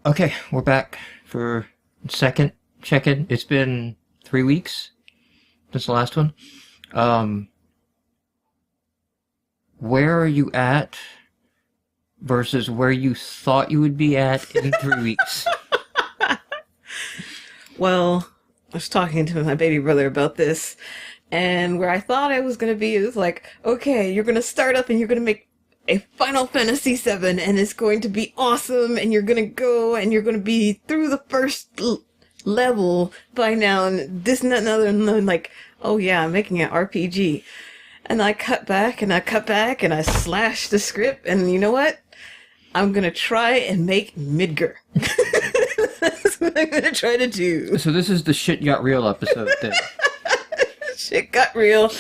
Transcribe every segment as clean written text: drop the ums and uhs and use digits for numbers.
Okay, we're back for second check-in. It's been 3 weeks since the last one. Um, where are you at versus where you thought you would be at in 3 weeks? Well, I was talking to my baby brother about this, and where I thought I was going to be is like, okay, you're going to start up and you're going to make a Final Fantasy VII, and it's going to be awesome, and you're going to go and you're going to be through the first level by now, and this and that and other, and then like, oh yeah, I'm making an RPG. And I cut back and I cut back and I slashed the script, and you know what? I'm going to try and make Midgar. That's what I'm going to try to do. So this is the shit got real episode then. Shit got real.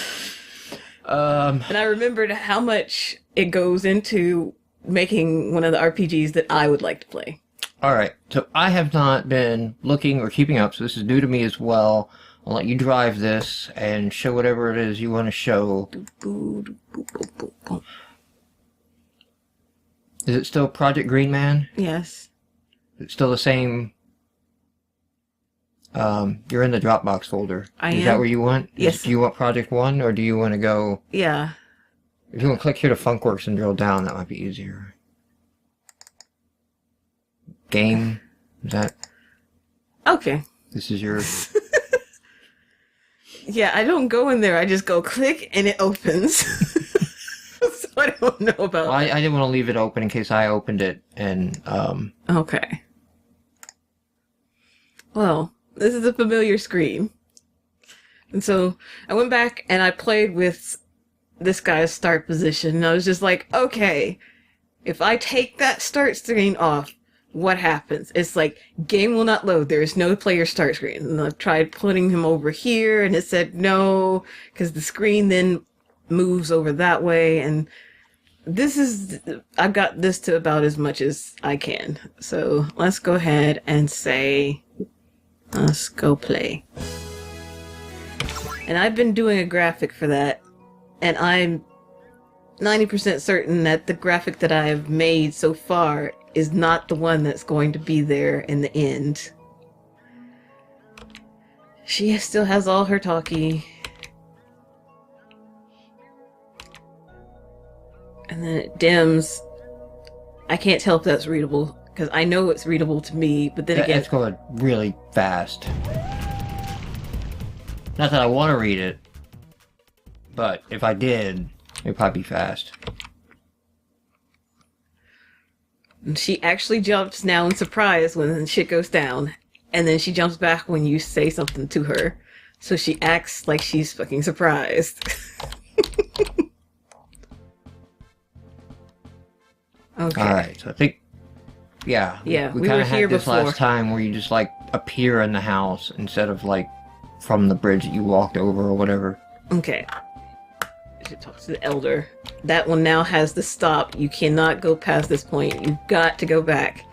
Um, And I remembered how much it goes into making one of the RPGs that I would like to play. Alright, so I have not been looking or keeping up, so this is new to me as well. I'll let you drive this and show whatever it is you want to show. Is it still Project GreenMan? Yes. It's still the same. You're in the Dropbox folder. I Is am. that where you want? Yes. Do you want Project 1 or do you want to go? Yeah. If you want to click here to Funkworks and drill down, that might be easier. Game. Is that? Okay. This is your. Yeah, I don't go in there. I just go click and it opens. So I don't know about Well, I didn't want to leave it open in case I opened it and Okay. Well, this is a familiar screen. And so I went back and I played with this guy's start position. And I was just like, okay, if I take that start screen off, what happens? It's like, game will not load. There is no player start screen. And I've tried putting him over here and it said no, because the screen then moves over that way. And I've got this to about as much as I can. So let's go ahead and say, let's go play. And I've been doing a graphic for that, and I'm 90% certain that the graphic that I have made so far is not the one that's going to be there in the end. She still has all her talkie. And then it dims. I can't tell if that's readable, because I know it's readable to me, but then again... It's going really fast. Not that I want to read it, but if I did, it'd probably be fast. She actually jumps now in surprise when shit goes down, and then she jumps back when you say something to her. So she acts like she's fucking surprised. Okay. Alright, so I think, yeah. Yeah, we kinda were had here this before. last time where you just, like, appear in the house instead of, like, from the bridge that you walked over or whatever. Okay. She talks to the elder. That one now has the stop. You cannot go past this point. You've got to go back.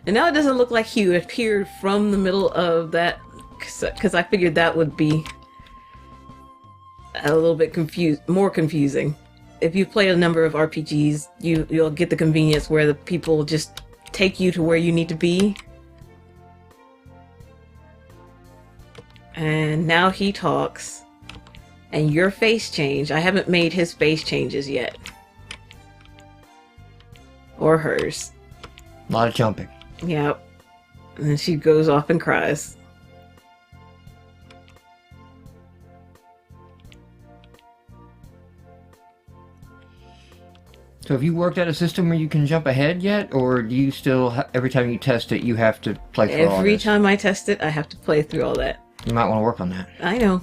And now it doesn't look like he appeared from the middle of that, because I figured that would be a little bit more confusing. If you've played a number of RPGs, you'll get the convenience where the people just take you to where you need to be. And now he talks. And your face change. I haven't made his face changes yet. Or hers. A lot of jumping. Yep. And then she goes off and cries. So have you worked out a system where you can jump ahead yet? Or do you still, every time you test it, you have to play through all Every this? time I test it, I have to play through all that. You might want to work on that. I know.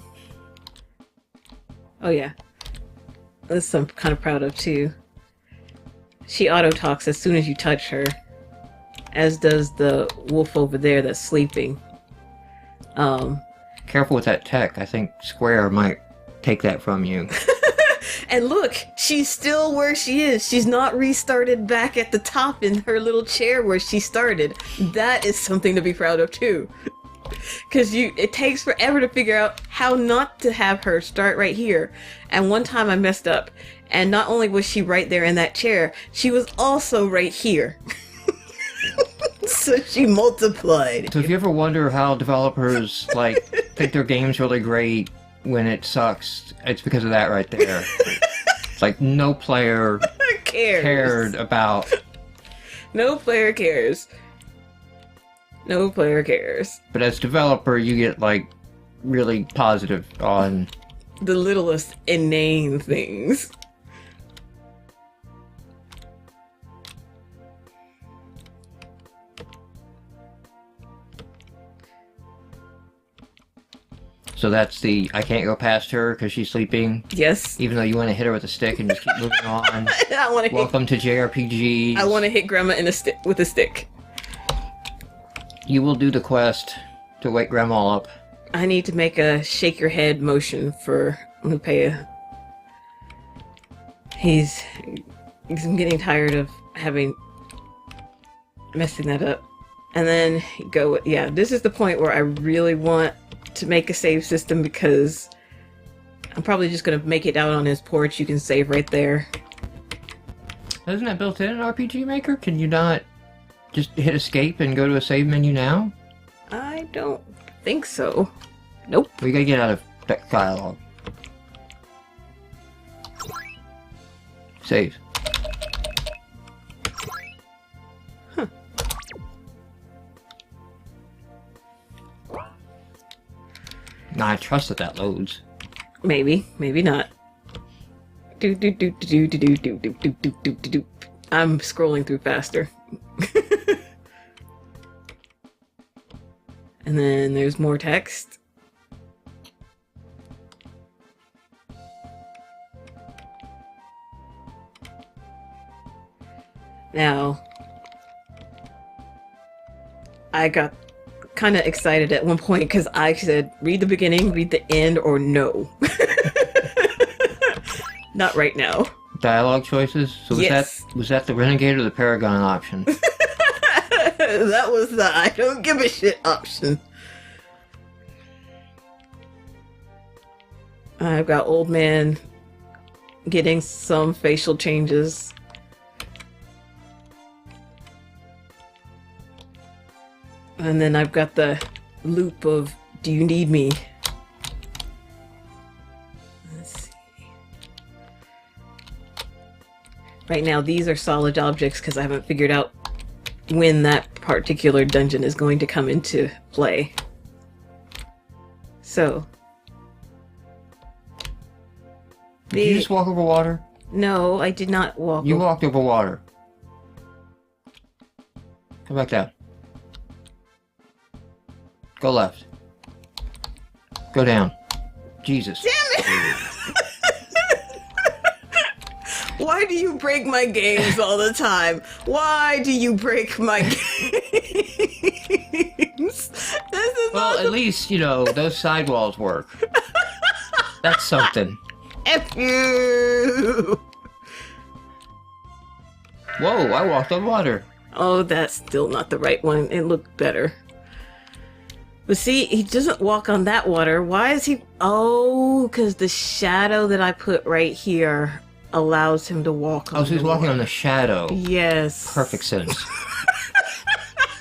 Oh yeah. This I'm kind of proud of too. She auto-talks as soon as you touch her. As does the wolf over there that's sleeping. Careful with that tech. I think Square might take that from you. And look, she's still where she is. She's not restarted back at the top in her little chair where she started. That is something to be proud of too. Because it takes forever to figure out how not to have her start right here. And one time I messed up. And not only was she right there in that chair, she was also right here. So she multiplied. So if you ever wonder how developers like think their game's really great when it sucks, it's because of that right there. It's like no player cared about. No player cares. No player cares. But as developer, you get like really positive on the littlest inane things. So that's the I can't go past her because she's sleeping. Yes. Even though you want to hit her with a stick and just keep moving on. I want to. Welcome to JRPGs. I want to hit Grandma in with a stick. You will do the quest to wake Grandma up. I need to make a shake your head motion for Lupea. I'm getting tired of messing that up. And then go. Yeah, this is the point where I really want to make a save system because I'm probably just gonna make it out on his porch. You can save right there. Isn't that built in an RPG Maker? Can you not just hit escape and go to a save menu now? I don't think so. Nope. We gotta get out of that dialogue. Save. Huh. Nah, I trust that loads. Maybe, maybe not. Do do do do do do do do do do do do do. I'm scrolling through faster. And then there's more text. Now, I got kind of excited at one point because I said, read the beginning, read the end, or no. Not right now. Dialogue choices? So was that the Renegade or the Paragon option? That was the I don't give a shit option. I've got old man getting some facial changes. And then I've got the loop of, do you need me? Let's see. Right now, these are solid objects because I haven't figured out when that particular dungeon is going to come into play. So. Did you just walk over water? No, I did not walk You walked over water. Come back down. Go left. Go down. Jesus. Damn it! Why do you break my games all the time? Why do you break my games? Well, at least, you know, those sidewalls work. That's something. F you! Whoa, I walked on water. Oh, that's still not the right one. It looked better. But see, he doesn't walk on that water. Why is he... Oh, because the shadow that I put right here allows him to walk on Oh, so he's walking on the shadow. Yes. Perfect sense.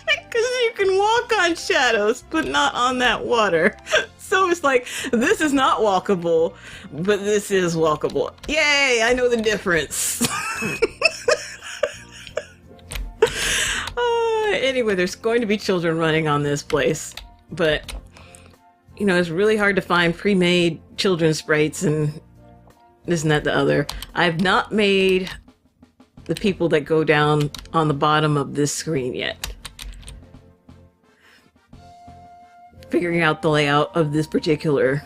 Because you can walk on shadows, but not on that water. So it's like, this is not walkable, but this is walkable. Yay, I know the difference. Anyway, there's going to be children running on this place. But, you know, it's really hard to find pre-made children's sprites and this and that the other. I've not made the people that go down on the bottom of this screen yet. Figuring out the layout of this particular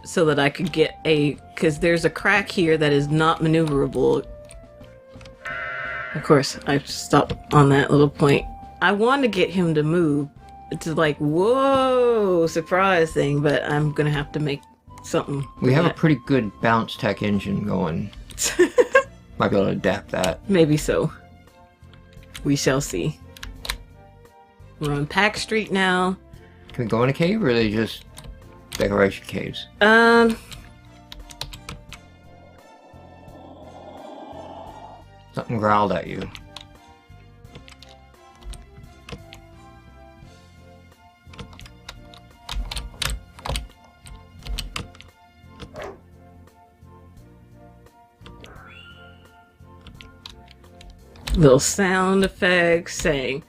so that I could get because there's a crack here that is not maneuverable. Of course, I stopped on that little point. I want to get him to move. It's like, whoa, surprise thing, but I'm going to have to make something. We have a pretty good bounce tech engine going. Might be able to adapt that. Maybe so. We shall see. We're on Pack Street now. Can we go in a cave, or are they just decoration caves? Something growled at you. little sound effects saying,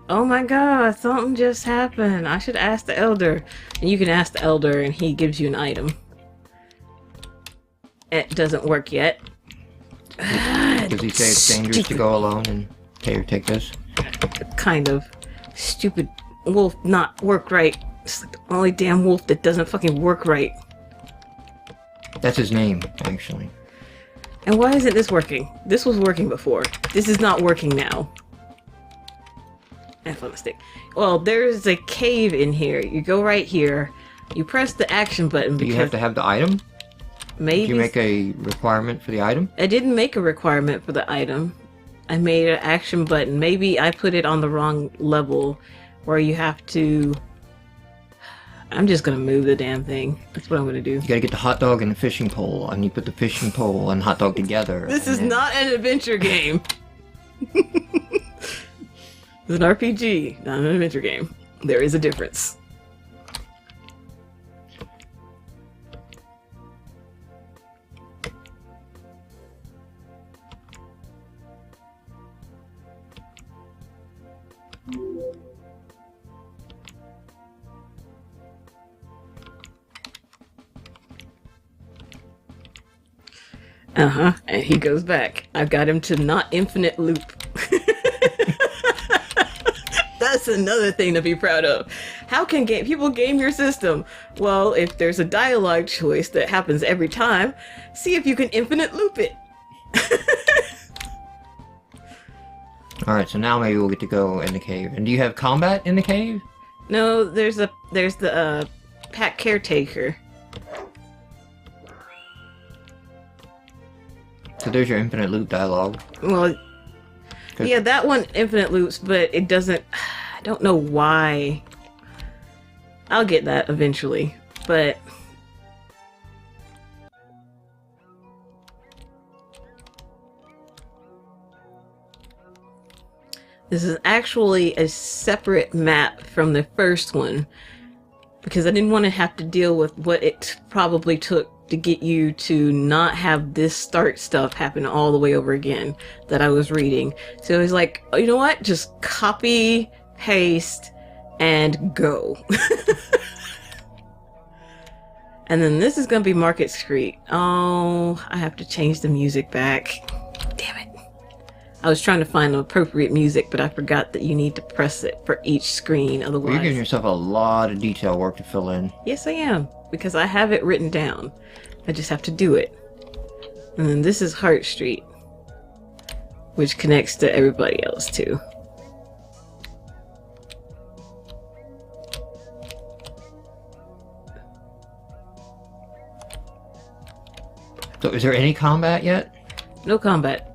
"Oh my god, something just happened. I should ask the elder." And you can ask the elder and he gives you an item. It doesn't work yet. Does he say it's dangerous to go alone and take this? Kind of. Stupid wolf not work right. It's like the only damn wolf that doesn't fucking work right. That's his name, actually. And why isn't this working? This was working before. This is not working now. F on the stick. Well, there's a cave in here. You go right here. You press the action button because... Do you have to have the item? Maybe... Did you make a requirement for the item? I didn't make a requirement for the item. I made an action button. Maybe I put it on the wrong level where you have to... I'm just gonna move the damn thing. That's what I'm gonna do. You gotta get the hot dog and the fishing pole, and you put the fishing pole and hot dog together. This is not an adventure game. It's an RPG, not an adventure game. There is a difference. And he goes back. I've got him to not infinite loop. That's another thing to be proud of. How can people game your system? Well, if there's a dialogue choice that happens every time, see if you can infinite loop it. Alright, so now maybe we'll get to go in the cave. And do you have combat in the cave? No, there's the pack caretaker. So there's your infinite loop dialogue. Well, yeah, that one infinite loops, but it doesn't... I don't know why. I'll get that eventually, but... This is actually a separate map from the first one, because I didn't want to have to deal with what it probably took to get you to not have this start stuff happen all the way over again that I was reading. So it was like, oh, you know what? Just copy, paste, and go. And then this is going to be Market Street. Oh, I have to change the music back. Damn it. I was trying to find the appropriate music, but I forgot that you need to press it for each screen, otherwise... Well, you're giving yourself a lot of detail work to fill in. Yes, I am, because I have it written down. I just have to do it. And then this is Hart Street, which connects to everybody else, too. So is there any combat yet? No combat.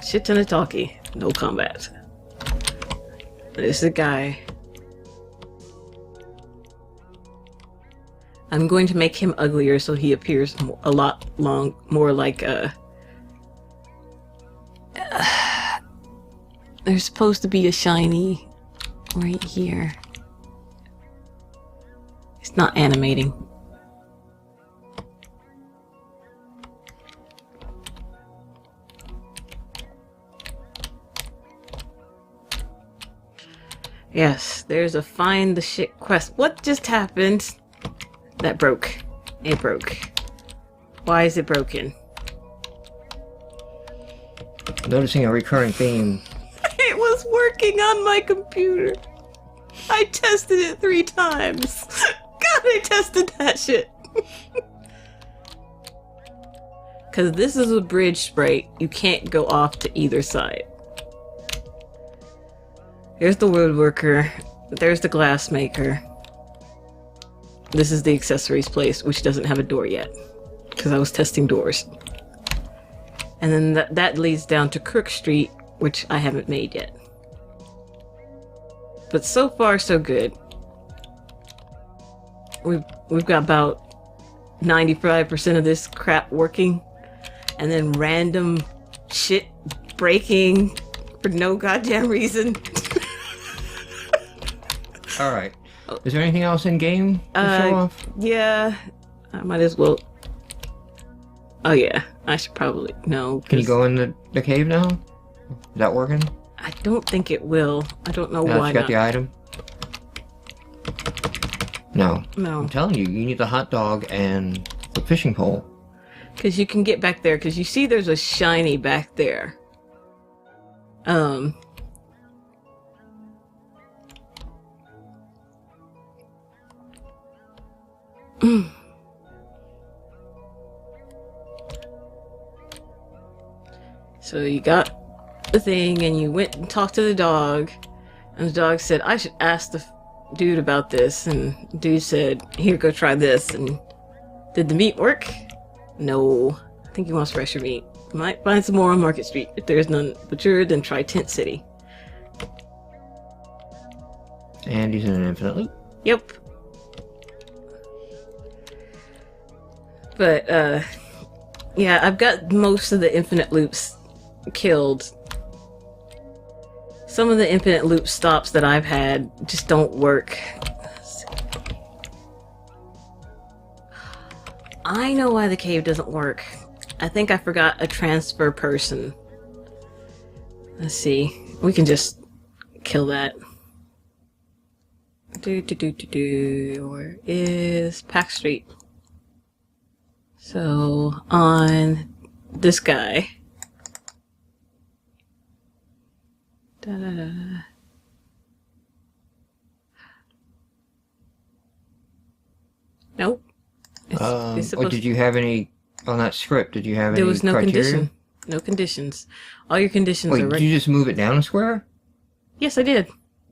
Shit ton of talkie. No combat. There's a guy. I'm going to make him uglier so he appears a lot more like there's supposed to be a shiny right here. It's not animating. Yes, there's a find the shit quest. What just happened? That broke. It broke. Why is it broken? Noticing a recurring theme. It was working on my computer. I tested it 3 times. God, I tested that shit. Because this is a bridge spray. You can't go off to either side. Here's the woodworker. There's the glassmaker. This is the accessories place, which doesn't have a door yet. Because I was testing doors. And then that leads down to Crook Street, which I haven't made yet. But so far, so good. We've got about 95% of this crap working. And then random shit breaking for no goddamn reason. Alright. Is there anything else in game to show off? Yeah. I might as well. Oh yeah. I should probably... No. Can you go in the cave now? Is that working? I don't think it will. I don't know Now why you got not. the item? No. No. I'm telling you, you need the hot dog and the fishing pole. Because you can get back there, because you see there's a shiny back there. So you got the thing, and you went and talked to the dog, and the dog said, I should ask the dude about this, and the dude said, here, go try this. And did the meat work? No. I think he wants fresher meat. Might find some more on Market Street. If there's none butchered, then try Tent City. And he's in an infinite loop. Yep. But, yeah, I've got most of the infinite loops killed. Some of the infinite loop stops that I've had just don't work. I know why the cave doesn't work. I think I forgot a transfer person. Let's see. We can just kill that. Where is Pack Street? So, on this guy. Nope. Did you have any on that script? Did you have there any was no criteria? condition. No conditions. All your conditions Wait, are did you just move it down a square? Yes, I did.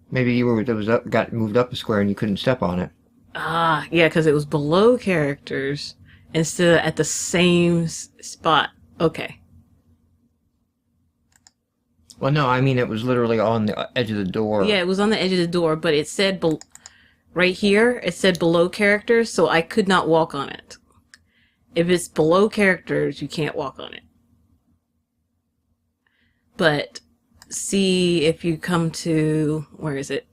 Maybe you were got moved up a square and you couldn't step on it. Ah, yeah, because it was below characters instead of at the same spot. Okay. Well, no, I mean it was literally on the edge of the door. Yeah, it was on the edge of the door, but it said right here, it said below characters, so I could not walk on it. If it's below characters, you can't walk on it. But see if you come to, where is it?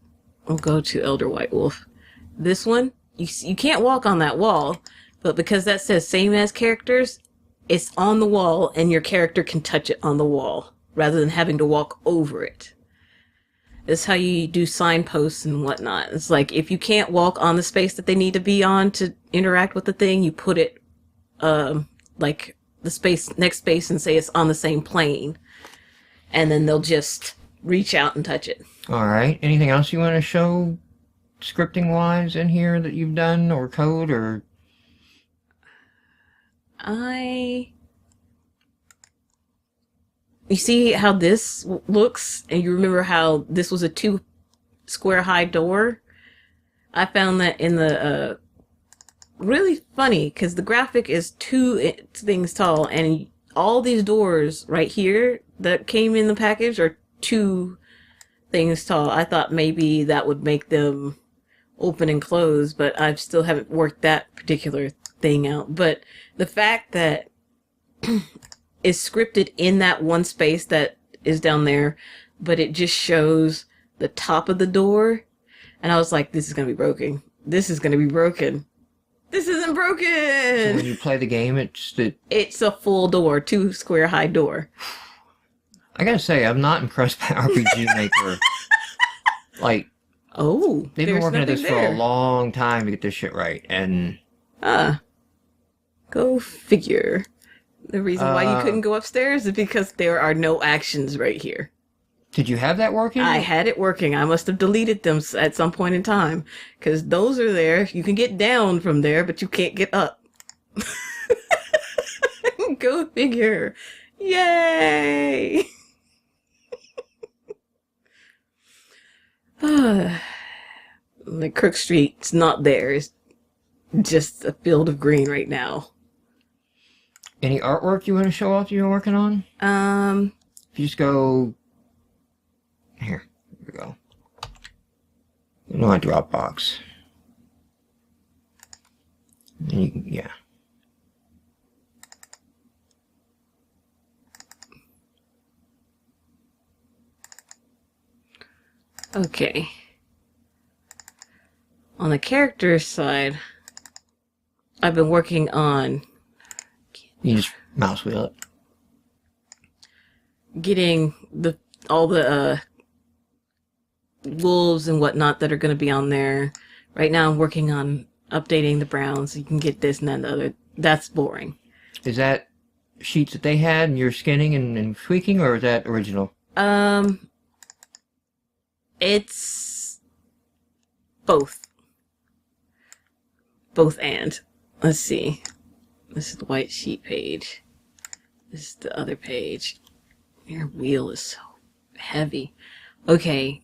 We'll go to Elder White Wolf. This one, you can't walk on that wall, but because that says same as characters, it's on the wall and your character can touch it on the wall rather than having to walk over it. It's how you do signposts and whatnot. It's like if you can't walk on the space that they need to be on to interact with the thing, you put it like the space next space and say it's on the same plane, and then they'll just reach out and touch it. All right. Anything else you want to show scripting wise in here that you've done or code or? You see how this looks, and you remember how this was a 2 square high door? I found that in the really funny because the graphic is 2 things tall, and all these doors right here that came in the package are 2 things tall. I thought maybe that would make them open and close, but I still haven't worked that particular thing out. But the fact that is scripted in that one space that is down there, but it just shows the top of the door, and I was like, this is gonna be broken. This is gonna be broken. This isn't broken! So when you play the game, it's a full door, 2 square high door. I gotta say, I'm not impressed by RPG Maker. Like, oh, they've been working at this for a long time to get this shit right, and go figure. The reason why you couldn't go upstairs is because there are no actions right here. Did you have that working? I had it working. I must have deleted them at some point in time. Because those are there. You can get down from there, but you can't get up. Go figure. Yay! The Crook Street's not there. It's just a field of green right now. Any artwork you want to show off you're working on? If you just go... Here we go. You know my Dropbox. And you can, yeah. Okay. On the character side, I've been working on... You just mouse wheel it. Getting the all the wolves and whatnot that are going to be on there. Right now I'm working on updating the browns so you can get this and that and the other. That's boring. Is that sheets that they had and you're scanning and tweaking, or is that original? It's both. Both and. Let's see. This is the white sheet page. This is the other page. Your wheel is so heavy. Okay.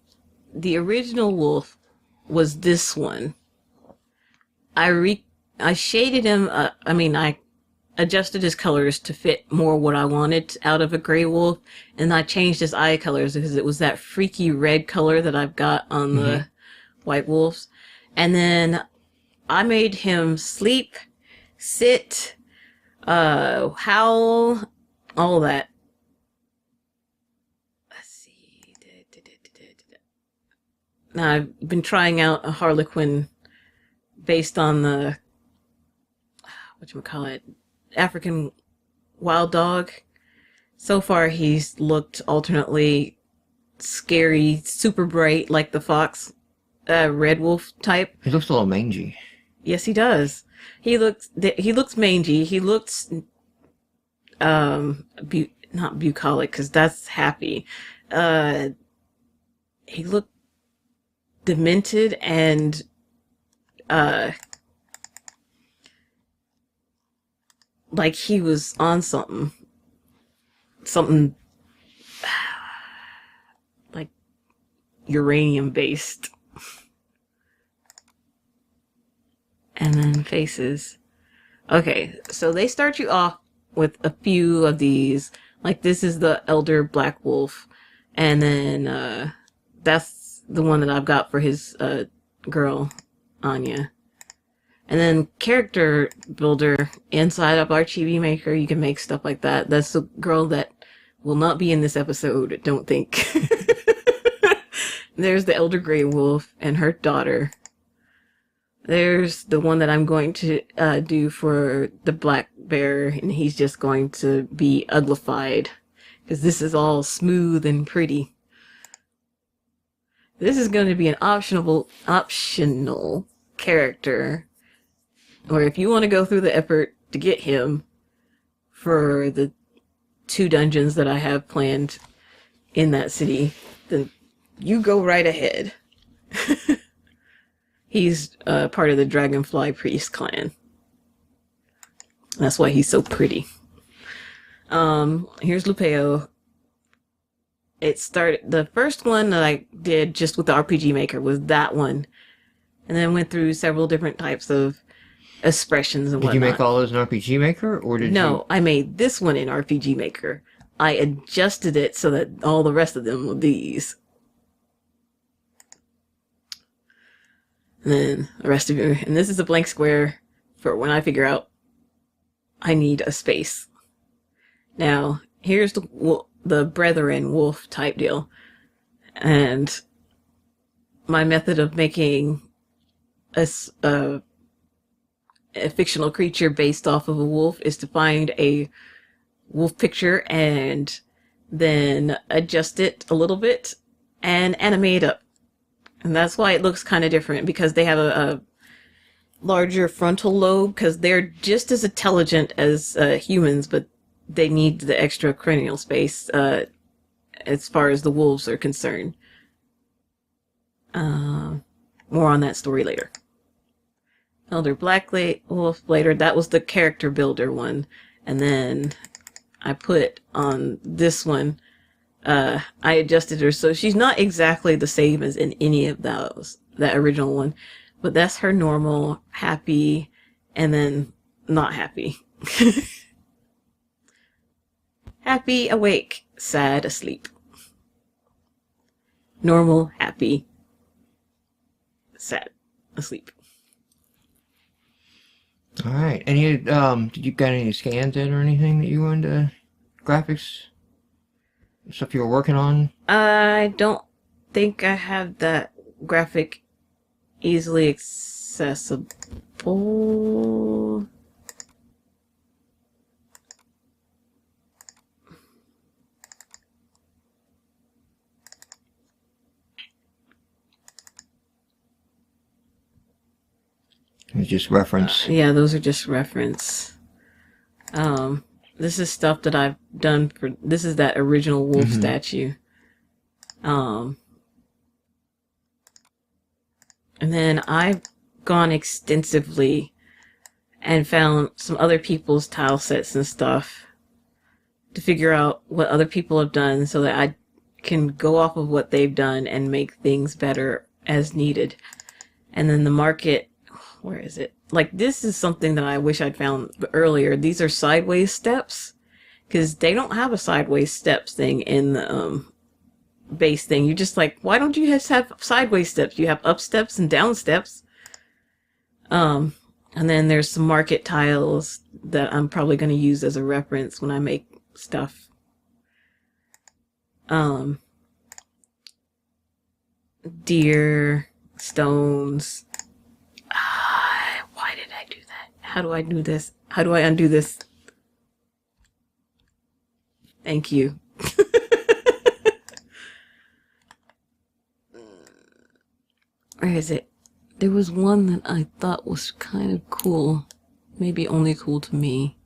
The original wolf was this one. I shaded him, I adjusted his colors to fit more what I wanted out of a gray wolf, and I changed his eye colors because it was that freaky red color that I've got on the white wolves. And then I made him sleep, sit, howl, all that. Let's see. Now, I've been trying out a Harlequin based on the, whatchamacallit, African wild dog. So far, he's looked alternately scary, super bright, like the fox, red wolf type. He looks a little mangy. Yes, he does. He looks mangy. He looks, not bucolic, because that's happy. He looked demented and, like he was on something like uranium based. And then faces. Okay, so they start you off with a few of these. Like this is the elder black wolf, and then that's the one that I've got for his girl, Anya. And then character builder inside of our chibi maker, you can make stuff like that. That's the girl that will not be in this episode, don't think. There's the elder gray wolf and her daughter. There's the one that I'm going to do for the black bear, and he's just going to be uglified because this is all smooth and pretty. This is going to be an optional character, or if you want to go through the effort to get him for the 2 dungeons that I have planned in that city, then you go right ahead. He's part of the Dragonfly Priest clan. That's why he's so pretty. Here's Lupeo. It started, the first one that I did just with the RPG Maker was that one. And then went through several different types of expressions and whatnot. Did you make all those in RPG Maker, or did you? No, I made this one in RPG Maker. I adjusted it so that all the rest of them were these. And then the rest of you, and this is a blank square for when I figure out I need a space. Now, here's the Brethren wolf type deal. And my method of making a fictional creature based off of a wolf is to find a wolf picture and then adjust it a little bit and animate it up. And that's why it looks kind of different, because they have a larger frontal lobe, because they're just as intelligent as humans, but they need the extra cranial space as far as the wolves are concerned. More on that story later. Elder Black Wolf later, that was the character builder one. And then I put on this one, I adjusted her so she's not exactly the same as in any of those, that original one, but that's her normal, happy, and then not happy. Happy, awake, sad, asleep. Normal, happy, sad, asleep. All right. Any did you got any scans in or anything that you wanted to graphics? Stuff you were working on? I don't think I have that graphic easily accessible. It's just reference. Yeah, those are just reference. This is stuff that I've done for. This is that original wolf statue. And then I've gone extensively and found some other people's tile sets and stuff to figure out what other people have done so that I can go off of what they've done and make things better as needed. And then the market, where is it? Like, this is something that I wish I'd found earlier. These are sideways steps, because they don't have a sideways steps thing in the base thing. You just like, why don't you just have sideways steps? You have up steps and down steps. And then there's some market tiles that I'm probably going to use as a reference when I make stuff. Deer, stones. Why did I do that? How do I do this? How do I undo this? Thank you. Where is it? There was one that I thought was kind of cool. Maybe only cool to me.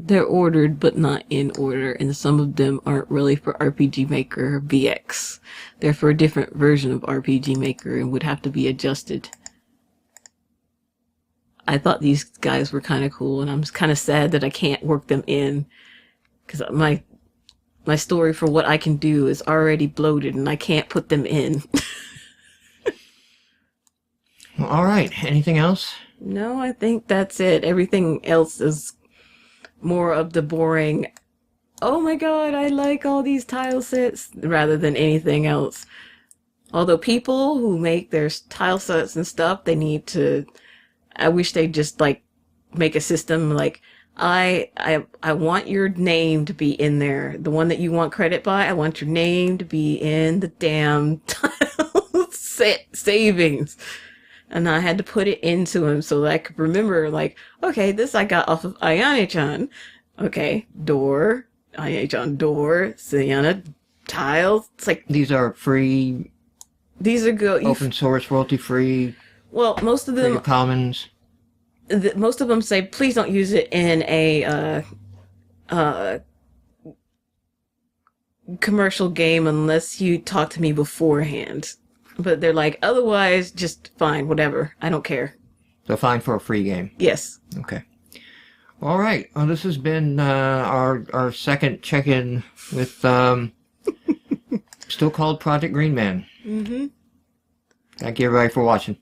They're ordered, but not in order, and some of them aren't really for RPG Maker VX. They're for a different version of RPG Maker and would have to be adjusted. I thought these guys were kind of cool, and I'm kind of sad that I can't work them in, because my story for what I can do is already bloated, and I can't put them in. Well, all right. Anything else? No, I think that's it. Everything else is more of the boring, oh my god, I like all these tile sets, rather than anything else. Although people who make their tile sets and stuff, they need to, I wish they'd just like make a system like, I want your name to be in there. The one that you want credit by, I want your name to be in the damn tile set savings. And I had to put it into him so that I could remember, like, okay, this I got off of Ayane-chan. Okay, door, Ayane-chan, door, Sayana, tiles. It's like, these are free. These are good. Open source, royalty free. Well, most of them. Creative Commons. Most of them say, please don't use it in a commercial game unless you talk to me beforehand. But they're like, otherwise, just fine, whatever. I don't care. So fine for a free game. Yes. Okay. All right. Well, this has been our second check-in with still called Project GreenMan. Mm-hmm. Thank you, everybody, for watching.